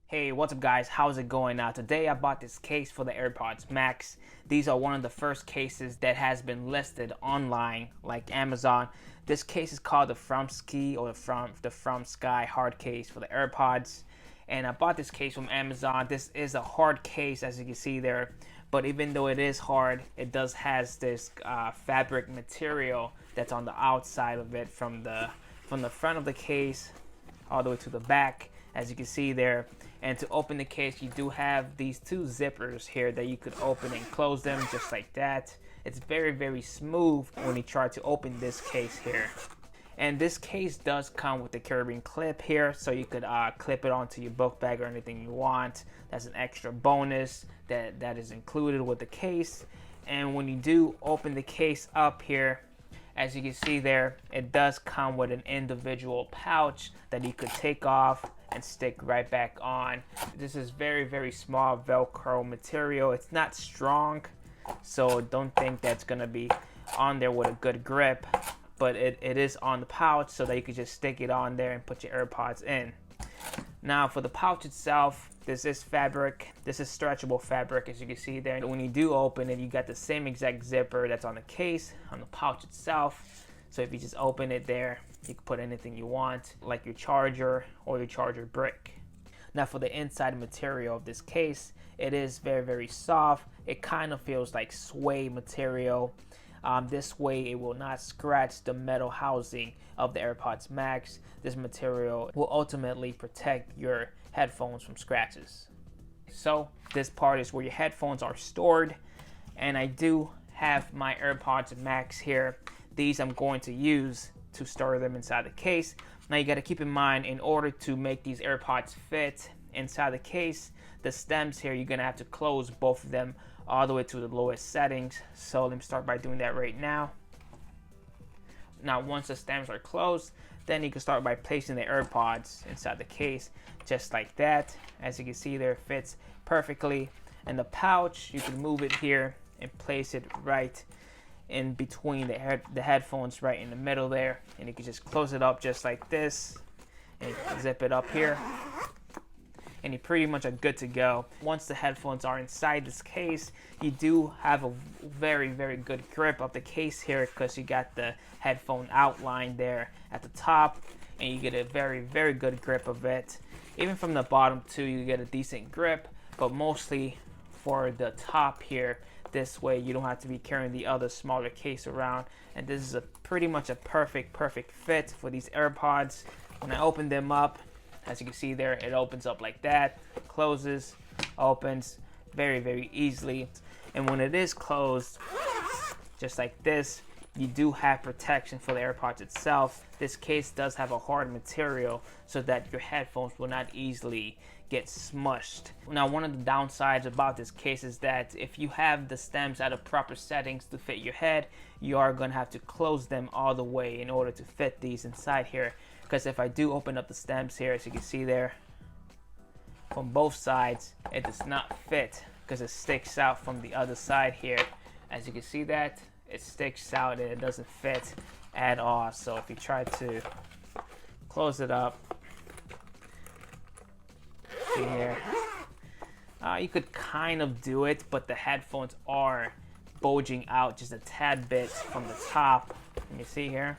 Hey, what's up guys? How's it going? Now today I bought this case for the AirPods Max. These are one of the first cases that has been listed online like Amazon. This case is called the Fromsky or the Fromsky hard case for the AirPods. And I bought this case from Amazon. This is a hard case as you can see there. But even though it is hard, it does has this fabric material that's on the outside of it from the front of the case all the way to the back, as you can see there. And to open the case, you do have these two zippers here that you could open and close them just like that. It's very, very smooth when you try to open this case here. And this case does come with the carabiner clip here, so you could clip it onto your book bag or anything you want. That's an extra bonus that is included with the case. And when you do open the case up here, as you can see there, it does come with an individual pouch that you could take off and stick right back on. This is very, very small Velcro material. It's not strong, so don't think that's gonna be on there with a good grip, but it is on the pouch so that you can just stick it on there and put your AirPods in. Now for the pouch itself, this is fabric. This is stretchable fabric, as you can see there. When you do open it, you got the same exact zipper that's on the case, on the pouch itself. So if you just open it there, you can put anything you want, like your charger or your charger brick. Now for the inside material of this case, it is very, very soft. It kind of feels like suede material. This way it will not scratch the metal housing of the AirPods Max. This material will ultimately protect your headphones from scratches. So this part is where your headphones are stored, and I do have my AirPods Max here. These I'm going to use to store them inside the case. Now you got to keep in mind, in order to make these AirPods fit inside the case, the stems here, you're gonna have to close both of them all the way to the lowest settings. So let me start by doing that right now. Now once the stems are closed, then you can start by placing the AirPods inside the case just like that. As you can see there, it fits perfectly. And the pouch, you can move it here and place it right in between the headphones, right in the middle there, and you can just close it up just like this and zip it up here, and you pretty much are good to go. Once the headphones are inside this case, you do have a very, very good grip of the case here, because you got the headphone outline there at the top, and you get a very, very good grip of it. Even from the bottom too, you get a decent grip, but mostly for the top here. This way you don't have to be carrying the other smaller case around, and this is pretty much a perfect fit for these AirPods. When I open them up, as you can see there, it opens up like that, closes, opens very, very easily. And when it is closed just like this, you do have protection for the AirPods itself. This case does have a hard material so that your headphones will not easily get smushed. Now one of the downsides about this case is that if you have the stems at the proper settings to fit your head, you are going to have to close them all the way in order to fit these inside here. Because if I do open up the stems here, as you can see there, from both sides, it does not fit because it sticks out from the other side here. As you can see that, it sticks out and it doesn't fit at all. So if you try to close it up, see here, you could kind of do it, but the headphones are bulging out just a tad bit from the top. Can you see here?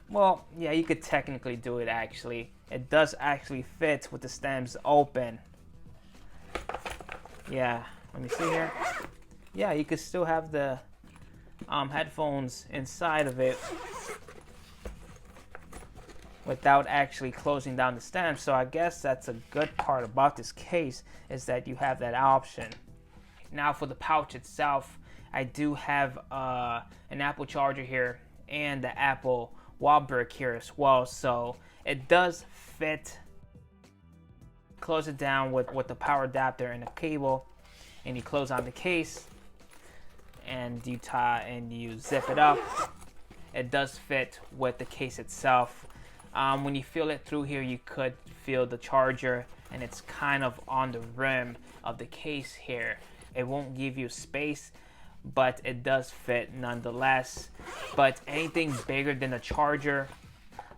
Well, yeah, you could technically do it actually. It does actually fit with the stems open. Yeah, let me see here. Yeah, you could still have the headphones inside of it without actually closing down the stem. So I guess that's a good part about this case, is that you have that option. Now for the pouch itself, I do have an Apple charger here and the Apple wall brick here as well, so it does fit. Close it down with the power adapter and the cable, and you close on the case, and you tie and you zip it up. It does fit with the case itself. When you feel it through here, you could feel the charger, and it's kind of on the rim of the case here. It won't give you space, but it does fit nonetheless. But anything bigger than a charger,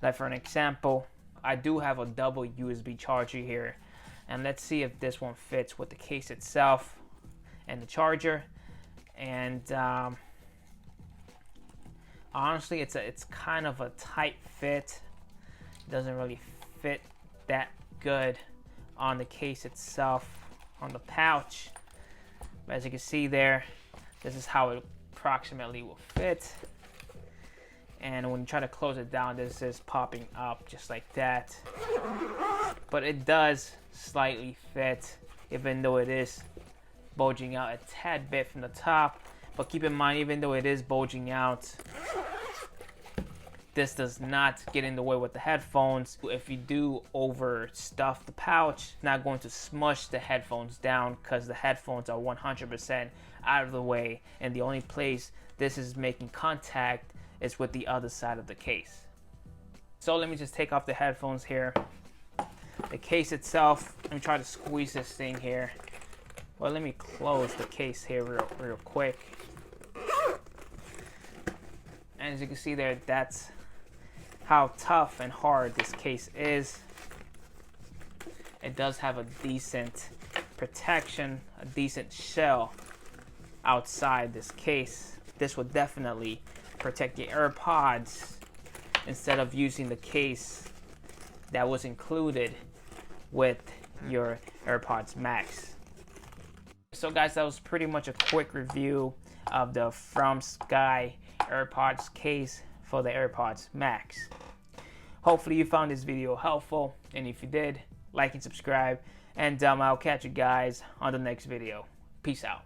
like for an example, I do have a double USB charger here. And let's see if this one fits with the case itself and the charger. And honestly, it's kind of a tight fit. It doesn't really fit that good on the case itself, on the pouch. But as you can see there, this is how it approximately will fit. And when you try to close it down, this is popping up just like that. But it does slightly fit, even though it is bulging out a tad bit from the top. But keep in mind, even though it is bulging out, this does not get in the way with the headphones. If you do overstuff the pouch, it's not going to smush the headphones down, because the headphones are 100% out of the way, and the only place this is making contact is with the other side of the case. So let me just take off the headphones here. The case itself, let me try to squeeze this thing here. Well, let me close the case here real quick. And as you can see there, that's how tough and hard this case is. It does have a decent protection, a decent shell outside this case. This would definitely protect your AirPods instead of using the case that was included with your AirPods Max. So guys, that was pretty much a quick review of the Fromsky AirPods case for the AirPods Max. Hopefully you found this video helpful, and if you did, like and subscribe, and I'll catch you guys on the next video. Peace out.